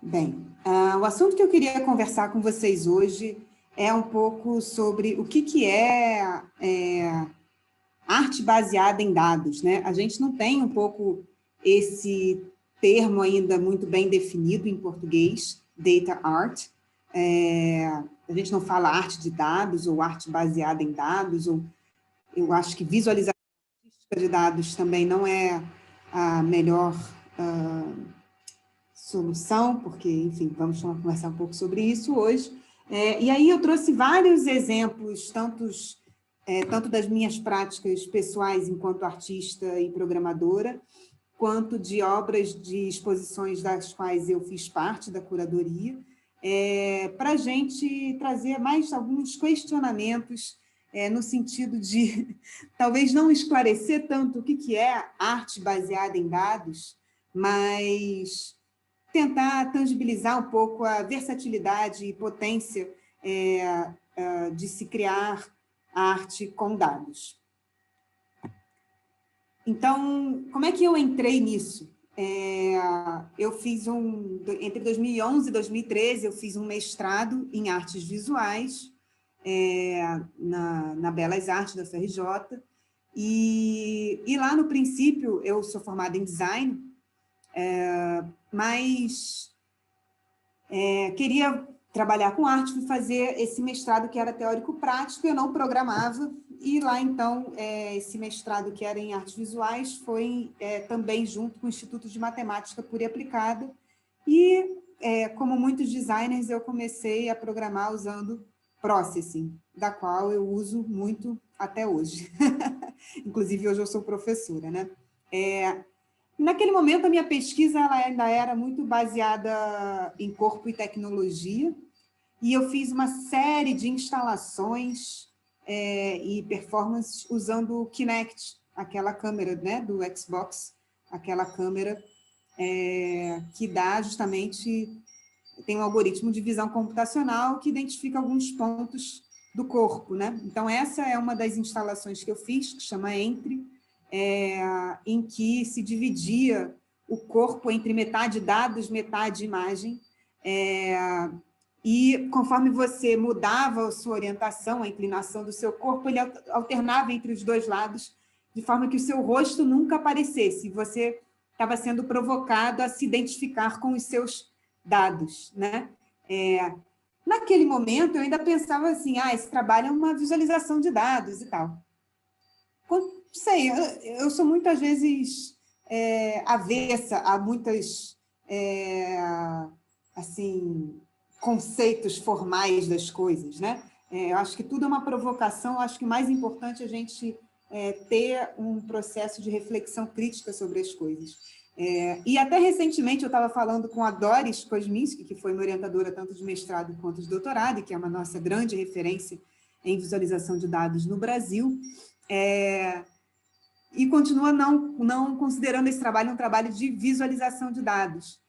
Bem, o assunto que eu queria conversar com vocês hoje é um pouco sobre o que é arte baseada em dados, né? A gente não tem um pouco esse termo ainda muito bem definido em português, data art. A gente não fala arte de dados ou arte baseada em dados, ou eu acho que visualização de dados também não é a melhor solução, porque, enfim, vamos conversar um pouco sobre isso hoje. E aí eu trouxe vários exemplos, tanto das minhas práticas pessoais enquanto artista e programadora, quanto de obras de exposições das quais eu fiz parte da curadoria, para a gente trazer mais alguns questionamentos no sentido de talvez não esclarecer tanto o que é arte baseada em dados, mas tentar tangibilizar um pouco a versatilidade e potência de se criar arte com dados. Então, como é que eu entrei nisso? Eu fiz entre 2011 e 2013, eu fiz um mestrado em artes visuais na Belas Artes da UFRJ, e lá no princípio eu sou formada em design, mas queria trabalhar com arte, fui fazer esse mestrado que era teórico-prático, eu não programava, e lá, então, esse mestrado que era em artes visuais foi também junto com o Instituto de Matemática Pura e Aplicada, e, como muitos designers, eu comecei a programar usando Processing, da qual eu uso muito até hoje. Inclusive, hoje eu sou professora, né? Naquele momento, a minha pesquisa ela ainda era muito baseada em corpo e tecnologia, e eu fiz uma série de instalações e performances usando o Kinect, aquela câmera, né, do Xbox, aquela câmera que dá justamente, tem um algoritmo de visão computacional que identifica alguns pontos do corpo, né? Então, essa é uma das instalações que eu fiz, que chama Entre, em que se dividia o corpo entre metade dados, metade imagem, e conforme você mudava a sua orientação, a inclinação do seu corpo, ele alternava entre os dois lados, de forma que o seu rosto nunca aparecesse, você estava sendo provocado a se identificar com os seus dados, né? Naquele momento, eu ainda pensava assim, esse trabalho é uma visualização de dados e tal. Não sei, eu sou muitas vezes avessa a muitas, assim, conceitos formais das coisas, né? Eu acho que tudo é uma provocação, eu acho que o mais importante é a gente ter um processo de reflexão crítica sobre as coisas. E até recentemente eu estava falando com a Doris Kosminski, que foi minha orientadora tanto de mestrado quanto de doutorado, que é uma nossa grande referência em visualização de dados no Brasil, e continua não considerando esse trabalho um trabalho de visualização de dados.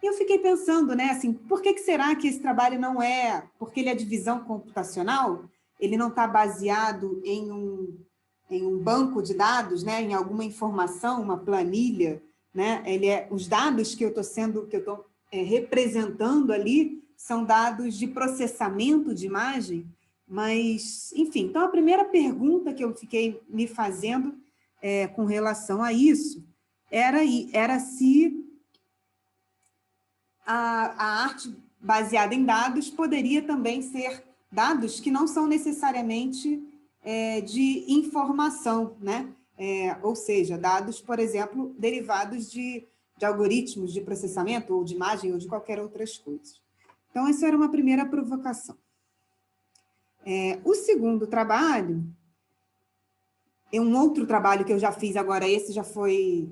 E eu fiquei pensando, né, assim, por que será que esse trabalho não é, porque ele é de visão computacional, ele não está baseado em um banco de dados, né, em alguma informação, uma planilha, né, os dados que eu estou representando ali são dados de processamento de imagem, mas, enfim, então a primeira pergunta que eu fiquei me fazendo com relação a isso era se a arte baseada em dados poderia também ser dados que não são necessariamente de informação, né? Ou seja, dados, por exemplo, derivados de algoritmos de processamento, ou de imagem, ou de qualquer outras coisas. Então, essa era uma primeira provocação. O segundo trabalho, um outro trabalho que eu já fiz agora, esse já foi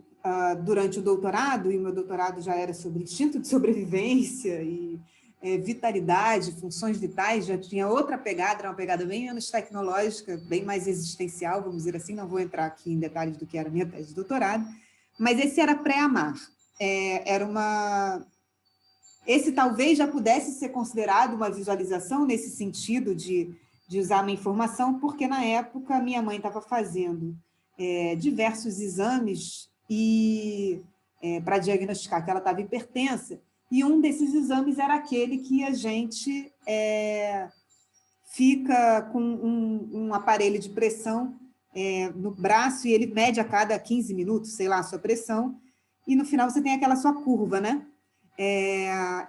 durante o doutorado, e o meu doutorado já era sobre instinto de sobrevivência e vitalidade, funções vitais, já tinha outra pegada, era uma pegada bem menos tecnológica, bem mais existencial, vamos dizer assim, não vou entrar aqui em detalhes do que era a minha tese de doutorado, mas esse era pré-amar. Esse talvez já pudesse ser considerado uma visualização nesse sentido de usar uma informação, porque na época minha mãe estava fazendo diversos exames para diagnosticar que ela estava hipertensa, e um desses exames era aquele que a gente fica com um aparelho de pressão no braço e ele mede a cada 15 minutos, sei lá, a sua pressão, e no final você tem aquela sua curva, né?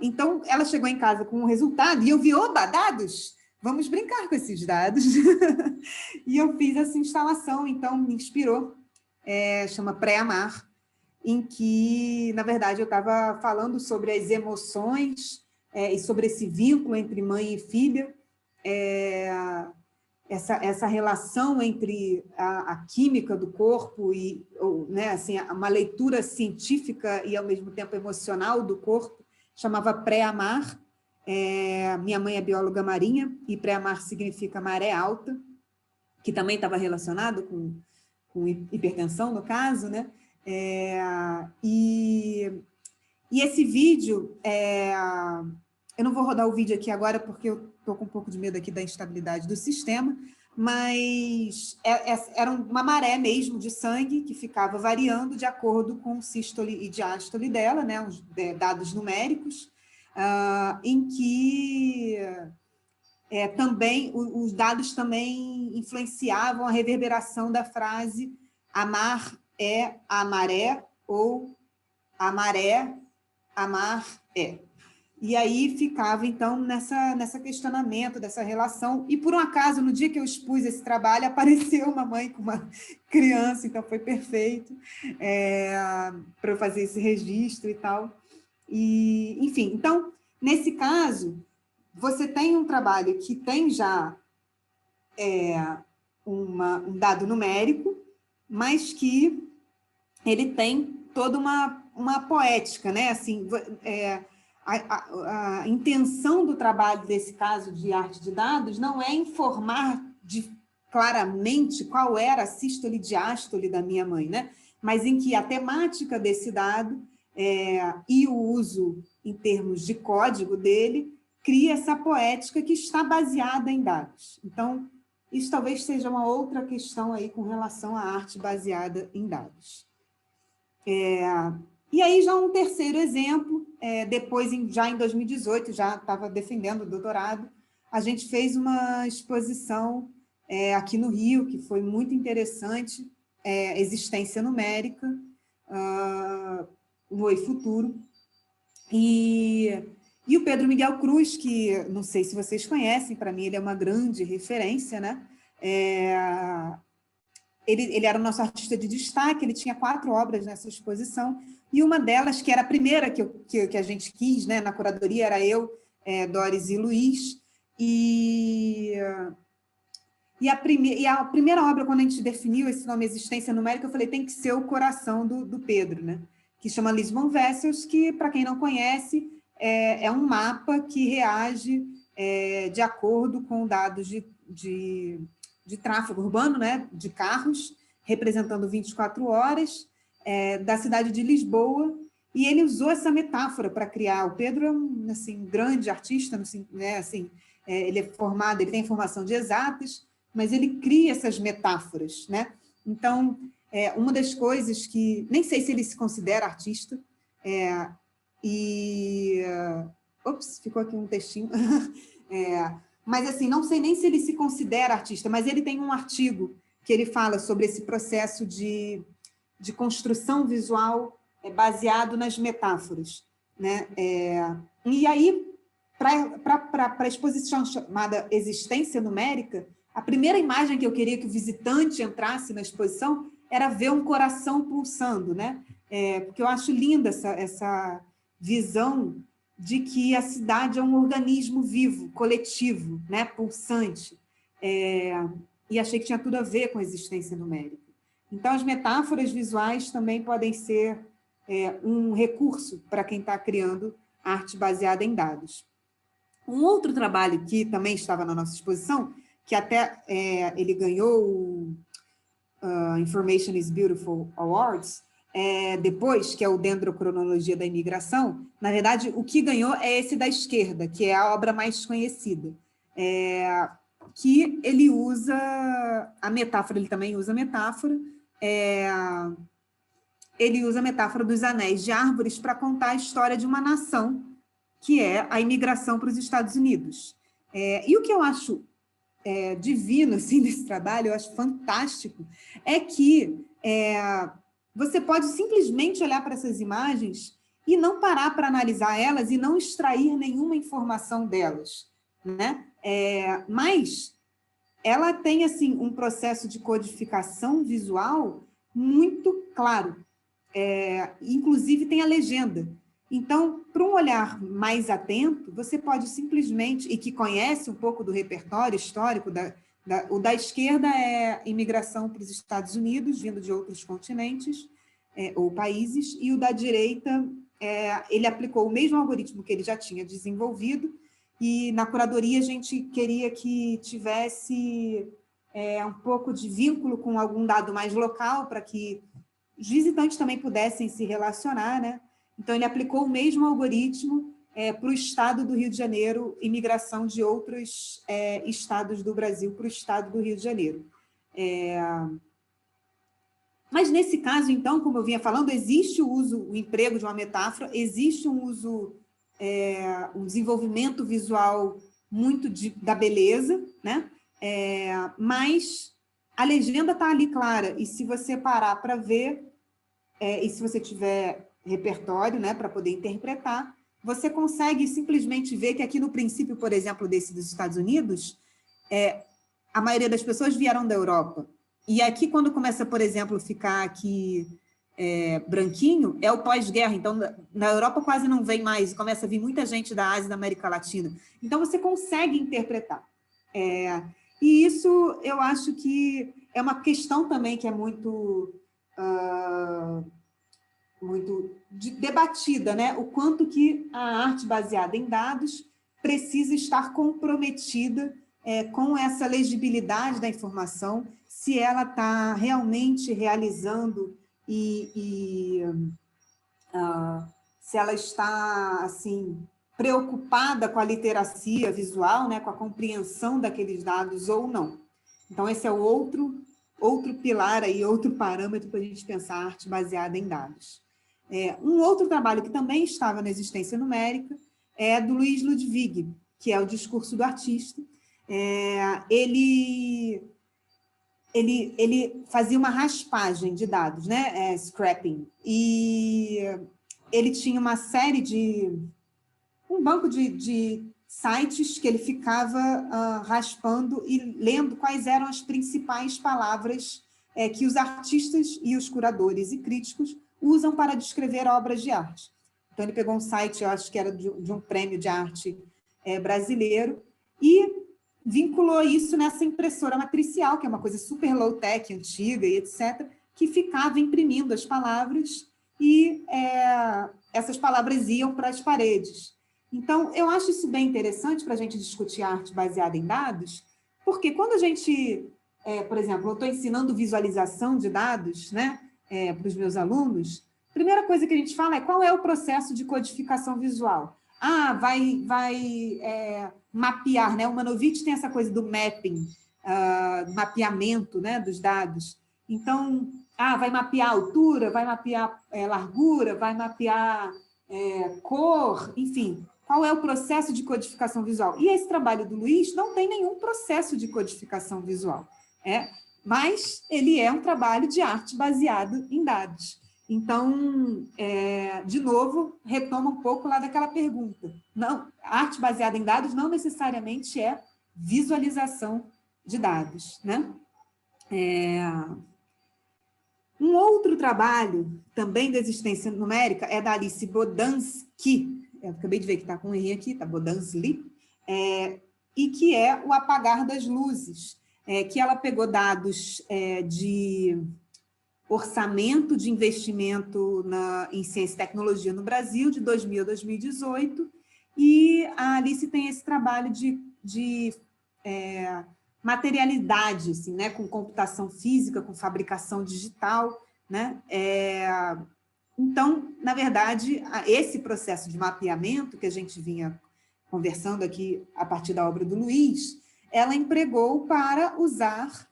Então, ela chegou em casa com o resultado e eu vi, oba, dados! Vamos brincar com esses dados. E eu fiz essa instalação, então me inspirou, chama Pré-Amar, em que, na verdade, eu estava falando sobre as emoções e sobre esse vínculo entre mãe e filha, essa relação entre a química do corpo e, né, assim, uma leitura científica e, ao mesmo tempo, emocional do corpo, chamava Pré-Amar. Minha mãe é bióloga marinha, e Pré-Amar significa maré alta, que também estava relacionado com hipertensão, no caso, né? E esse vídeo, eu não vou rodar o vídeo aqui agora, porque eu estou com um pouco de medo aqui da instabilidade do sistema, mas era uma maré mesmo de sangue que ficava variando de acordo com o sístole e diástole dela, né? Os dados numéricos, em que também os dados também influenciavam a reverberação da frase amar é a maré, ou a maré, amar é. E aí ficava, então, nessa questionamento dessa relação. E, por um acaso, no dia que eu expus esse trabalho, apareceu uma mãe com uma criança, então foi perfeito para eu fazer esse registro e tal. E, enfim, então, nesse caso, você tem um trabalho que tem já um dado numérico, mas que ele tem toda uma poética, né? Assim, a intenção do trabalho desse caso de arte de dados não é informar claramente qual era a sístole e diástole da minha mãe, né? Mas em que a temática desse dado e o uso em termos de código dele cria essa poética que está baseada em dados. Então, isso talvez seja uma outra questão aí com relação à arte baseada em dados. E aí, já um terceiro exemplo, depois, já em 2018, já estava defendendo o doutorado, a gente fez uma exposição aqui no Rio, que foi muito interessante, Existência Numérica, no Oi Futuro. E o Pedro Miguel Cruz, que não sei se vocês conhecem, para mim ele é uma grande referência, né? Ele era o nosso artista de destaque, ele tinha 4 obras nessa exposição, e uma delas, que era a primeira que a gente quis, né, na curadoria, era eu, Doris e Luiz, e a primeira obra, quando a gente definiu esse nome Existência Numérica, eu falei, tem que ser o coração do Pedro, né? Que chama Lisbon Vessels, que, para quem não conhece, é um mapa que reage de acordo com dados de tráfego urbano, né, de carros, representando 24 horas, da cidade de Lisboa, e ele usou essa metáfora para criar. O Pedro é um assim, grande artista, assim, né, assim, ele é formado, ele tem formação de exatas, mas ele cria essas metáforas, né? Então, uma das coisas que... Nem sei se ele se considera artista, ops, ficou aqui um textinho. Mas, assim, não sei nem se ele se considera artista, mas ele tem um artigo que ele fala sobre esse processo de construção visual baseado nas metáforas, né? E aí, para a exposição chamada Existência Numérica, a primeira imagem que eu queria que o visitante entrasse na exposição era ver um coração pulsando, né? Porque eu acho linda essa visão de que a cidade é um organismo vivo, coletivo, né? Pulsante. E achei que tinha tudo a ver com a existência numérica. Então, as metáforas visuais também podem ser um recurso para quem está criando arte baseada em dados. Um outro trabalho que também estava na nossa exposição, que até ele ganhou o Information is Beautiful Awards, depois, que é o Dendrocronologia da Imigração, na verdade, o que ganhou é esse da esquerda, que é a obra mais conhecida, que ele usa a metáfora, ele também usa a metáfora, ele usa a metáfora dos anéis de árvores para contar a história de uma nação que é a imigração para os Estados Unidos. E o que eu acho divino assim, desse trabalho, eu acho fantástico, é que você pode simplesmente olhar para essas imagens e não parar para analisar elas e não extrair nenhuma informação delas, né? Mas ela tem assim, um processo de codificação visual muito claro. Inclusive tem a legenda. Então, para um olhar mais atento, você pode simplesmente, e que conhece um pouco do repertório histórico, o da esquerda é imigração para os Estados Unidos, vindo de outros continentes ou países, e o da direita, ele aplicou o mesmo algoritmo que ele já tinha desenvolvido, e na curadoria a gente queria que tivesse um pouco de vínculo com algum dado mais local, para que os visitantes também pudessem se relacionar, né? Então, ele aplicou o mesmo algoritmo para o estado do Rio de Janeiro, imigração de outros estados do Brasil para o estado do Rio de Janeiro. Mas, nesse caso, então, como eu vinha falando, existe o emprego de uma metáfora, existe um uso, um desenvolvimento visual muito da beleza, né? Mas a legenda está ali clara, e se você parar para ver, e se você tiver repertório, né, para poder interpretar, você consegue simplesmente ver que aqui no princípio, por exemplo, desse dos Estados Unidos, a maioria das pessoas vieram da Europa. E aqui, quando começa, por exemplo, ficar aqui branquinho, é o pós-guerra. Então, na Europa quase não vem mais, começa a vir muita gente da Ásia e da América Latina. Então, você consegue interpretar. E isso, eu acho que é uma questão também que é muito debatida, né? O quanto que a arte baseada em dados precisa estar comprometida com essa legibilidade da informação, se ela está realmente realizando se ela está assim preocupada com a literacia visual, né? Com a compreensão daqueles dados ou não. Então, esse é o outro pilar aí, outro parâmetro para a gente pensar a arte baseada em dados. Um outro trabalho que também estava na existência numérica é do Luiz Ludwig, que é o discurso do artista. Ele fazia uma raspagem de dados, né? Scrapping, e ele tinha uma série um banco de sites que ele ficava raspando e lendo quais eram as principais palavras que os artistas e os curadores e críticos usam para descrever obras de arte. Então, ele pegou um site, eu acho que era de um prêmio de arte brasileiro, e vinculou isso nessa impressora matricial, que é uma coisa super low-tech, antiga e etc., que ficava imprimindo as palavras e essas palavras iam para as paredes. Então, eu acho isso bem interessante para a gente discutir arte baseada em dados, porque quando a gente, por exemplo, eu estou ensinando visualização de dados, né, para os meus alunos, a primeira coisa que a gente fala é qual é o processo de codificação visual. Vai mapear, né? O Manovich tem essa coisa do mapping, mapeamento, né, dos dados. Então, vai mapear altura, vai mapear largura, vai mapear cor, enfim. Qual é o processo de codificação visual? E esse trabalho do Luiz não tem nenhum processo de codificação visual, mas ele é um trabalho de arte baseado em dados. Então, de novo, retoma um pouco lá daquela pergunta. Não, arte baseada em dados não necessariamente é visualização de dados, né? Um outro trabalho, também da existência numérica, é da Alice Bodansky, eu acabei de ver que está com um erro aqui, está Bodansky, e que é o apagar das luzes, que ela pegou dados de orçamento de investimento em ciência e tecnologia no Brasil, de 2000 a 2018, e a Alice tem esse trabalho de materialidade, assim, né, com computação física, com fabricação digital, né? Então, na verdade, esse processo de mapeamento que a gente vinha conversando aqui a partir da obra do Luiz, ela empregou para usar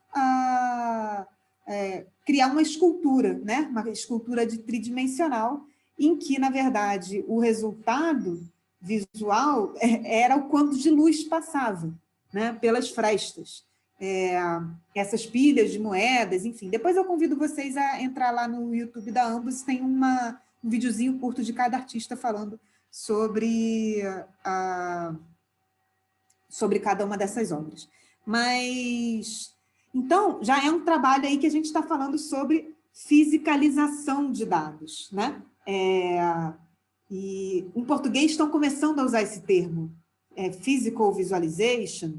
criar uma escultura, né? Uma escultura tridimensional, em que, na verdade, o resultado visual era o quanto de luz passava, né, pelas frestas. Essas pilhas de moedas, enfim. Depois eu convido vocês a entrar lá no YouTube da Ambos, tem um videozinho curto de cada artista falando sobre cada uma dessas obras. Mas, então, já é um trabalho aí que a gente está falando sobre fisicalização de dados, né? E em português estão começando a usar esse termo, physical visualization,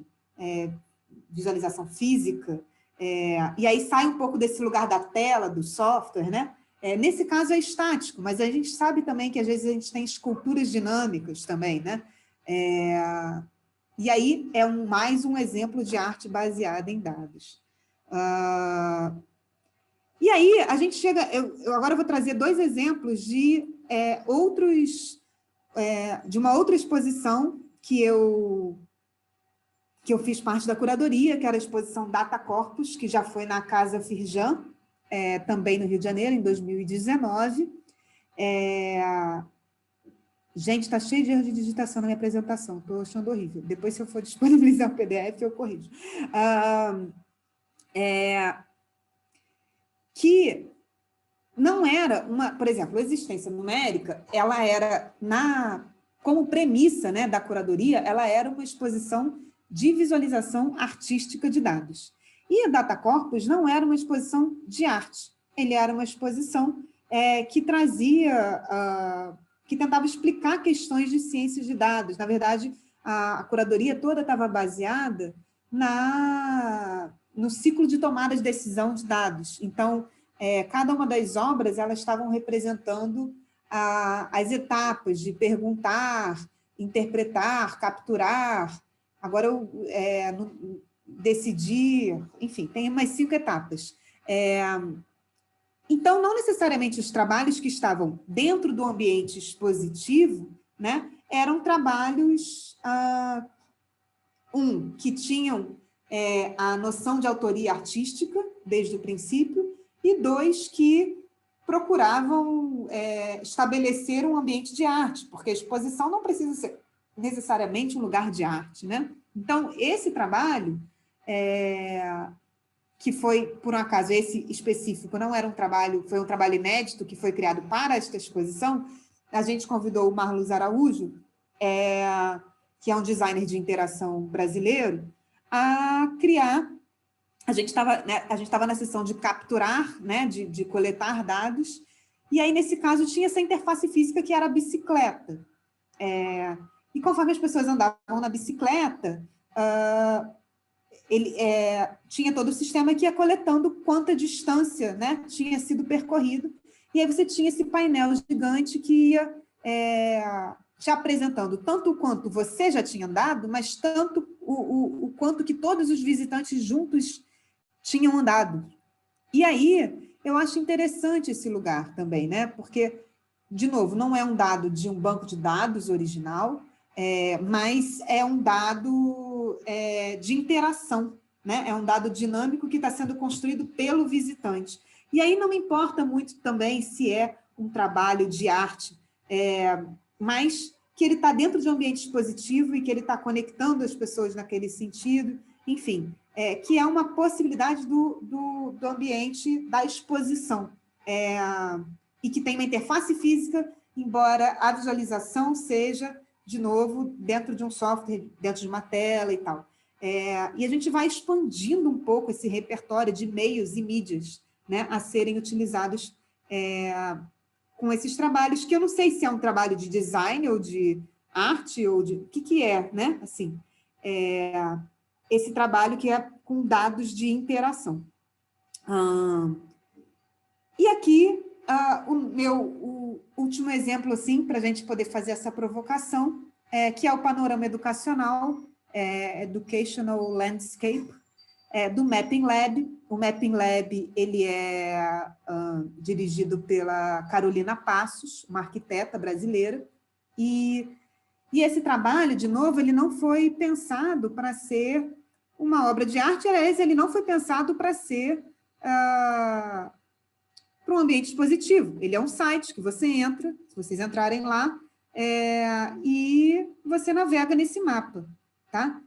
visualização física, e aí sai um pouco desse lugar da tela, do software, né? Nesse caso é estático, mas a gente sabe também que às vezes a gente tem esculturas dinâmicas também, né? E aí é mais um exemplo de arte baseada em dados. E aí a gente chega... Eu agora vou trazer 2 exemplos de de uma outra exposição que eu fiz parte da curadoria, que era a exposição Data Corpus, que já foi na Casa Firjan, também no Rio de Janeiro, em 2019. Gente, está cheio de erro de digitação na minha apresentação, estou achando horrível. Depois, se eu for disponibilizar o PDF, eu corrijo. Que não era por exemplo, a existência numérica, ela era, como premissa, né, da curadoria, ela era uma exposição de visualização artística de dados. E a Data Corpus não era uma exposição de arte, ele era uma exposição que trazia, que tentava explicar questões de ciências de dados. Na verdade, a curadoria toda estava baseada no ciclo de tomada de decisão de dados. Então, cada uma das obras, elas estavam representando as etapas de perguntar, interpretar, capturar. Agora, eu decidir, enfim, tem umas 5 etapas. Então, não necessariamente os trabalhos que estavam dentro do ambiente expositivo, né, eram trabalhos, que tinham a noção de autoria artística, desde o princípio, e 2, que procuravam estabelecer um ambiente de arte, porque a exposição não precisa ser necessariamente um lugar de arte, né? Então, esse trabalho, que foi, por um acaso, esse específico, não era um trabalho, foi um trabalho inédito que foi criado para esta exposição, a gente convidou o Marlos Araújo, que é um designer de interação brasileiro, a criar. A gente estava na sessão de capturar, né, de coletar dados, e aí, nesse caso, tinha essa interface física que era a bicicleta. E conforme as pessoas andavam na bicicleta, tinha todo o sistema que ia coletando quanta distância, né, tinha sido percorrido, e aí você tinha esse painel gigante que ia te apresentando tanto o quanto você já tinha andado, mas tanto o quanto que todos os visitantes juntos tinham andado. E aí, eu acho interessante esse lugar também, né? Porque, de novo, não é um dado de um banco de dados original, mas é um dado de interação, né? É um dado dinâmico que está sendo construído pelo visitante. E aí não me importa muito também se é um trabalho de arte, mas que ele está dentro de um ambiente expositivo e que ele está conectando as pessoas naquele sentido, enfim, que é uma possibilidade do ambiente da exposição, e que tem uma interface física, embora a visualização seja, de novo, dentro de um software, dentro de uma tela e tal. E a gente vai expandindo um pouco esse repertório de meios e mídias, né, a serem utilizados com esses trabalhos, que eu não sei se é um trabalho de design ou de arte, ou de... O que é, né? Assim, esse trabalho que é com dados de interação. E aqui, o último exemplo, assim, para a gente poder fazer essa provocação, que é o panorama educacional, Educational Landscape, do Mapping Lab. O Mapping Lab ele é dirigido pela Carolina Passos, uma arquiteta brasileira, e esse trabalho, de novo, ele não foi pensado para ser uma obra de arte, aliás, ele não foi pensado para ser para um ambiente expositivo. Ele é um site que você entra, se vocês entrarem lá, e você navega nesse mapa, tá?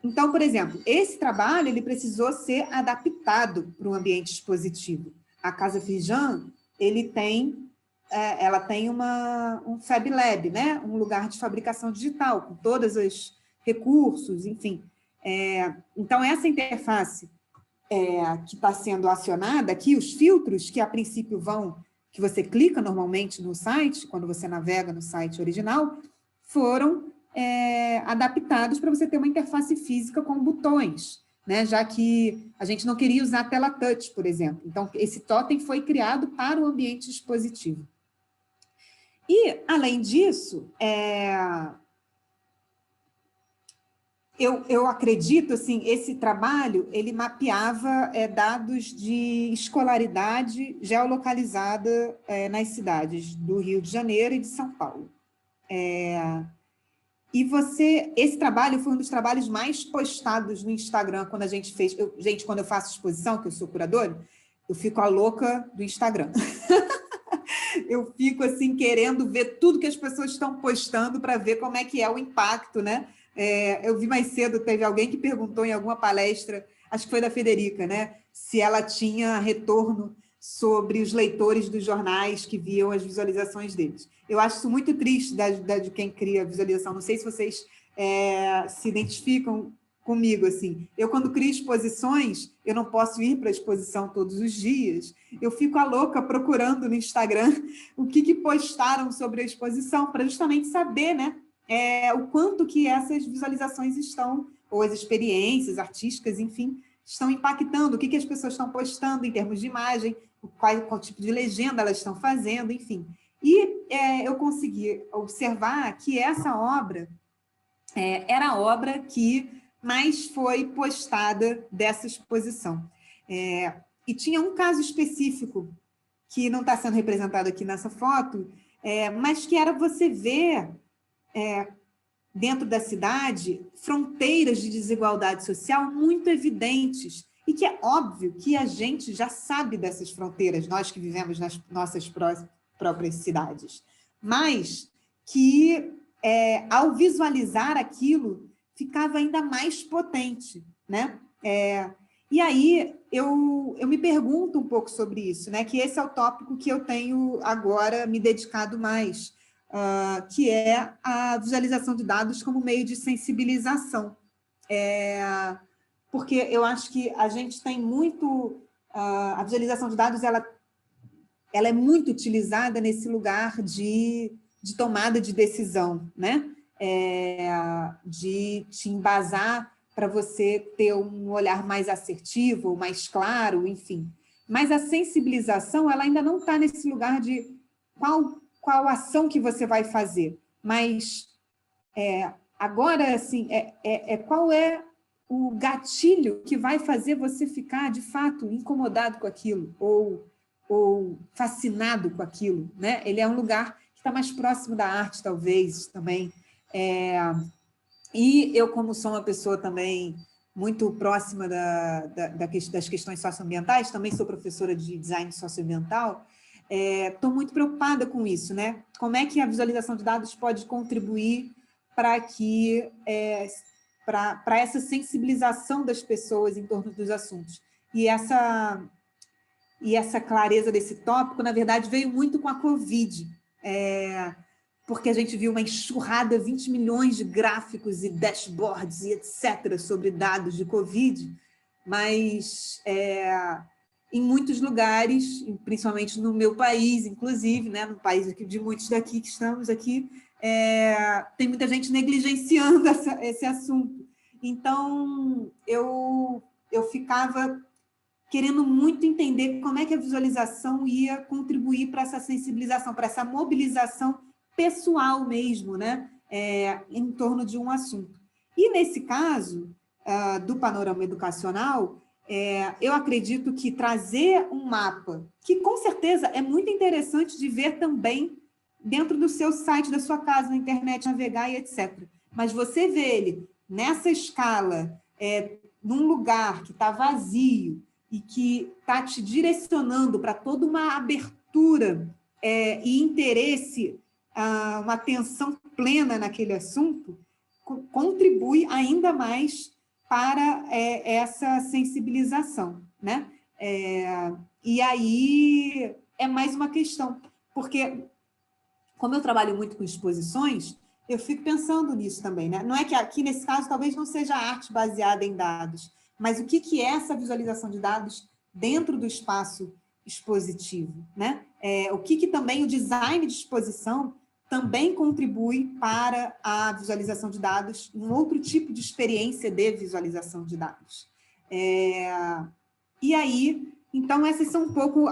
Então, por exemplo, esse trabalho ele precisou ser adaptado para o ambiente expositivo. A Casa Firjan, ela tem um Fab Lab, né? Um lugar de fabricação digital, com todos os recursos, enfim. Então, essa interface que está sendo acionada aqui, os filtros que, a princípio, que você clica normalmente no site, quando você navega no site original, foram adaptados para você ter uma interface física com botões, né? Já que a gente não queria usar a tela touch, por exemplo. Então, esse totem foi criado para o ambiente expositivo. E, além disso, eu acredito, assim, esse trabalho, ele mapeava dados de escolaridade geolocalizada nas cidades do Rio de Janeiro e de São Paulo. E esse trabalho foi um dos trabalhos mais postados no Instagram, quando a gente fez... quando eu faço exposição, que eu sou curadora, eu fico a louca do Instagram. Eu fico, assim, querendo ver tudo que as pessoas estão postando para ver como é que é o impacto, né? Eu vi mais cedo, teve alguém que perguntou em alguma palestra, acho que foi da Federica, né? Se ela tinha retorno sobre os leitores dos jornais que viam as visualizações deles. Eu acho isso muito triste de quem cria visualização. Não sei se vocês se identificam comigo, assim. Eu, quando crio exposições, eu não posso ir para a exposição todos os dias, eu fico a louca procurando no Instagram o que postaram sobre a exposição, para justamente saber, né, o quanto que essas visualizações estão, ou as experiências artísticas, enfim, estão impactando, o que as pessoas estão postando em termos de imagem, qual tipo de legenda elas estão fazendo, enfim. E eu consegui observar que essa obra era a obra que mais foi postada dessa exposição. E tinha um caso específico, que não está sendo representado aqui nessa foto, mas que era você ver, dentro da cidade, fronteiras de desigualdade social muito evidentes, e que é óbvio que a gente já sabe dessas fronteiras, nós que vivemos nas nossas próprias cidades, mas que, ao visualizar aquilo, ficava ainda mais potente, né? E aí, eu me pergunto um pouco sobre isso, né? Que esse é o tópico que eu tenho agora me dedicado mais, que é a visualização de dados como meio de sensibilização. Porque eu acho que a gente tem muito... a visualização de dados, ela é muito utilizada nesse lugar de tomada de decisão, né? De te embasar para você ter um olhar mais assertivo, mais claro, enfim. Mas a sensibilização, ela ainda não está nesse lugar de qual ação que você vai fazer. Mas agora, assim, qual é o gatilho que vai fazer você ficar, de fato, incomodado com aquilo, ou fascinado com aquilo, né? Ele é um lugar que está mais próximo da arte, talvez, também. E eu, como sou uma pessoa também muito próxima das questões socioambientais, também sou professora de design socioambiental, estou muito preocupada com isso, né? Como é que a visualização de dados pode contribuir para essa sensibilização das pessoas em torno dos assuntos? E essa clareza desse tópico, na verdade, veio muito com a Covid, porque a gente viu uma enxurrada, 20 milhões de gráficos e dashboards e etc. sobre dados de Covid, mas em muitos lugares, principalmente no meu país, inclusive, né, no país de muitos daqui que estamos aqui, tem muita gente negligenciando esse assunto. Então, eu ficava querendo muito entender como é que a visualização ia contribuir para essa sensibilização, para essa mobilização pessoal mesmo, né? Em torno de um assunto. E, nesse caso, do panorama educacional, eu acredito que trazer um mapa, que com certeza é muito interessante de ver também dentro do seu site, da sua casa, na internet, navegar e etc. Mas você vê ele nessa escala, num lugar que está vazio e que está te direcionando para toda uma abertura e interesse, uma atenção plena naquele assunto, contribui ainda mais para essa sensibilização, né? E aí é mais uma questão, porque, como eu trabalho muito com exposições, eu fico pensando nisso também, né? Não é que aqui, nesse caso, talvez não seja arte baseada em dados, mas o que é essa visualização de dados dentro do espaço expositivo, né? O que também o design de exposição também contribui para a visualização de dados, um outro tipo de experiência de visualização de dados. E aí, então, essas são um pouco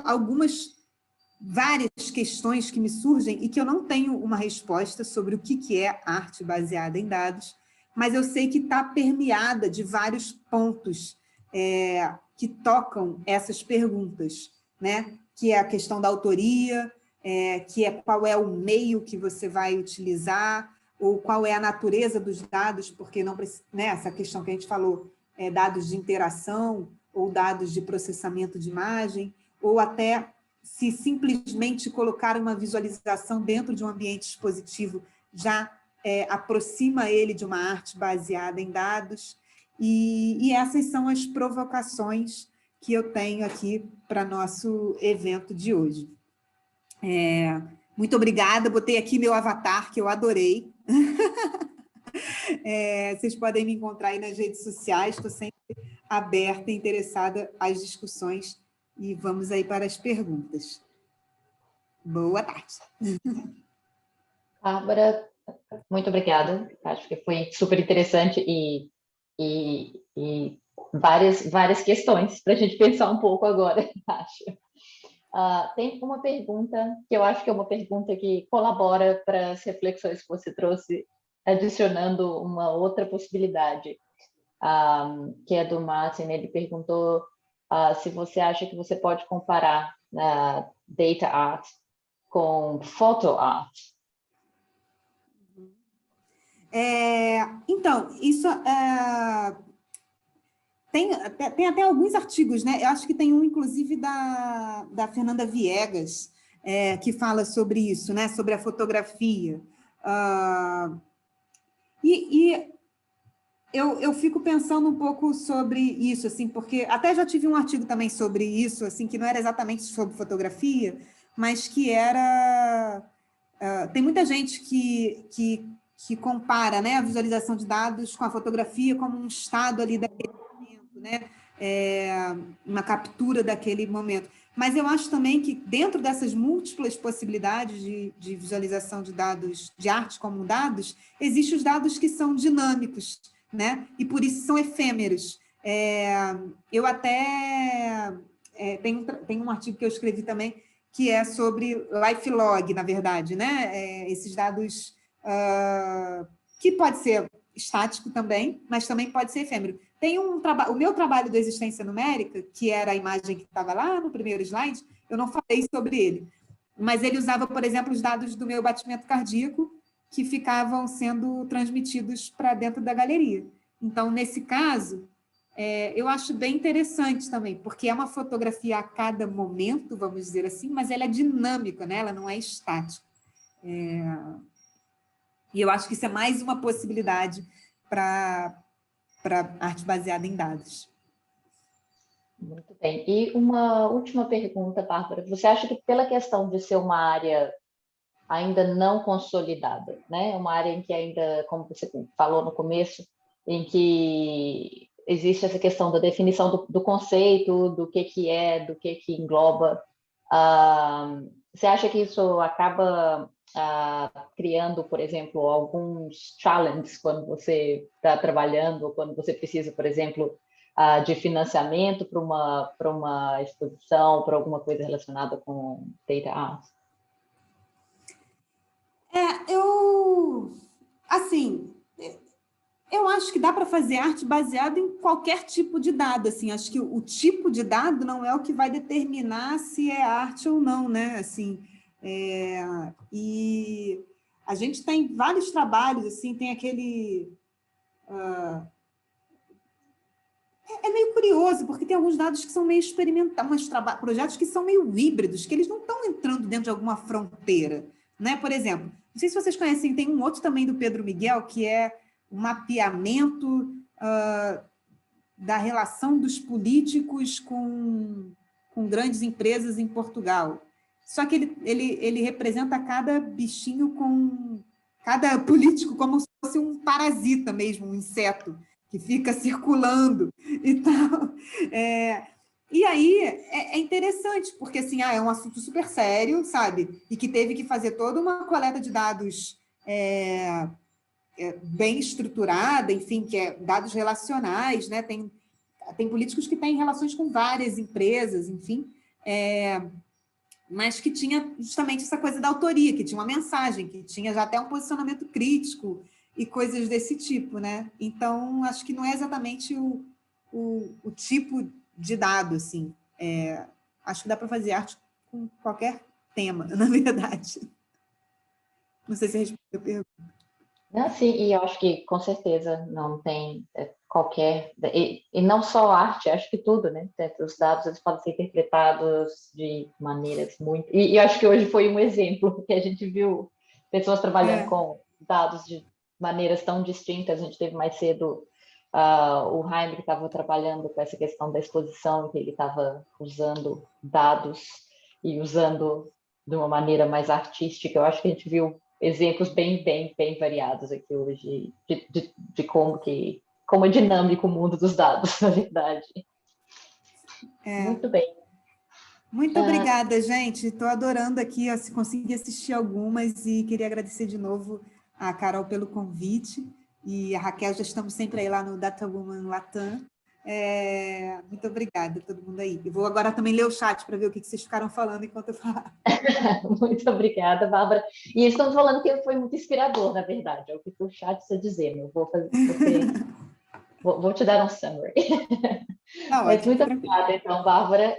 várias questões que me surgem e que eu não tenho uma resposta sobre o que é arte baseada em dados, mas eu sei que está permeada de vários pontos que tocam essas perguntas, né? Que é a questão da autoria, que é qual é o meio que você vai utilizar, ou qual é a natureza dos dados, porque não precisa, né, essa questão que a gente falou, dados de interação, ou dados de processamento de imagem, ou até se simplesmente colocar uma visualização dentro de um ambiente expositivo já aproxima ele de uma arte baseada em dados. E essas são as provocações que eu tenho aqui para nosso evento de hoje. Muito obrigada, botei aqui meu avatar, que eu adorei. Vocês podem me encontrar aí nas redes sociais, estou sempre aberta e interessada às discussões, e vamos aí para as perguntas. Boa tarde. Bárbara, muito obrigada. Acho que foi super interessante e várias questões para a gente pensar um pouco agora, acho. Tem uma pergunta que eu acho que é uma pergunta que colabora para as reflexões que você trouxe, adicionando uma outra possibilidade, que é do Martin. Ele perguntou se você acha que você pode comparar data art com photo art. Então, isso tem até alguns artigos, né? Eu acho que tem um, inclusive, da Fernanda Viegas, que fala sobre isso, né? Sobre a fotografia. E eu fico pensando um pouco sobre isso, assim, porque até já tive um artigo também sobre isso, assim, que não era exatamente sobre fotografia, mas que era... tem muita gente que compara, né, a visualização de dados com a fotografia como um estado ali daquele momento, né? Uma captura daquele momento. Mas eu acho também que dentro dessas múltiplas possibilidades de visualização de dados, de arte como dados, existem os dados que são dinâmicos, né? E por isso são efêmeros. Eu até tem um artigo que eu escrevi também que é sobre life log, na verdade, né? Esses dados que pode ser estático também, mas também pode ser efêmero. Tem o meu trabalho de existência numérica, que era a imagem que estava lá no primeiro slide, eu não falei sobre ele, mas ele usava, por exemplo, os dados do meu batimento cardíaco, que ficavam sendo transmitidos para dentro da galeria. Então, nesse caso, eu acho bem interessante também, porque é uma fotografia a cada momento, vamos dizer assim, mas ela é dinâmica, né? Ela não é estática. E eu acho que isso é mais uma possibilidade para arte baseada em dados. Muito bem. E uma última pergunta, Bárbara. Você acha que pela questão de ser uma área ainda não consolidada, né? Uma área em que ainda, como você falou no começo, em que existe essa questão da definição do conceito, do que é, do que engloba, você acha que isso acaba criando, por exemplo, alguns challenges quando você está trabalhando, ou quando você precisa, por exemplo, de financiamento para uma exposição, para alguma coisa relacionada com data art? Eu acho que dá para fazer arte baseada em qualquer tipo de dado, assim, acho que o tipo de dado não é o que vai determinar se é arte ou não, né, assim, e a gente tem vários trabalhos, assim, tem aquele... É meio curioso, porque tem alguns dados que são meio experimentais, projetos que são meio híbridos, que eles não estão entrando dentro de alguma fronteira, né? Por exemplo, não sei se vocês conhecem, tem um outro também do Pedro Miguel, que é o mapeamento da relação dos políticos com grandes empresas em Portugal. Só que ele representa cada bichinho cada político como se fosse um parasita mesmo, um inseto, que fica circulando e tal. E aí é interessante, porque assim, é um assunto super sério, sabe? E que teve que fazer toda uma coleta de dados bem estruturada, enfim, que é dados relacionais, né? Tem políticos que têm relações com várias empresas, enfim, mas que tinha justamente essa coisa da autoria, que tinha uma mensagem, que tinha já até um posicionamento crítico e coisas desse tipo, né? Então, acho que não é exatamente o tipo de dado, assim. Acho que dá para fazer arte com qualquer tema, na verdade. Não sei se respondeu a pergunta. Não, sim, e eu acho que com certeza não tem qualquer. E não só arte, acho que tudo, né? Os dados eles podem ser interpretados de maneiras muito. E eu acho que hoje foi um exemplo, porque a gente viu pessoas trabalhando com dados de maneiras tão distintas. A gente teve mais cedo o Jaime, que estava trabalhando com essa questão da exposição, que ele estava usando dados e usando de uma maneira mais artística. Eu acho que a gente viu exemplos bem variados aqui hoje de como é dinâmico o mundo dos dados, na verdade. Muito bem. Muito obrigada, gente. Estou adorando aqui, se consegui assistir algumas e queria agradecer de novo a Carol pelo convite e a Raquel, já estamos sempre aí lá no Data Woman Latam. Muito obrigada a todo mundo aí. Eu vou agora também ler o chat para ver o que vocês ficaram falando enquanto eu falava. Muito obrigada, Bárbara. E estamos falando que foi muito inspirador, na verdade, é o que o chat está dizendo. Eu vou te dar um summary. Tá Mas ótimo, muito obrigada, então, Bárbara.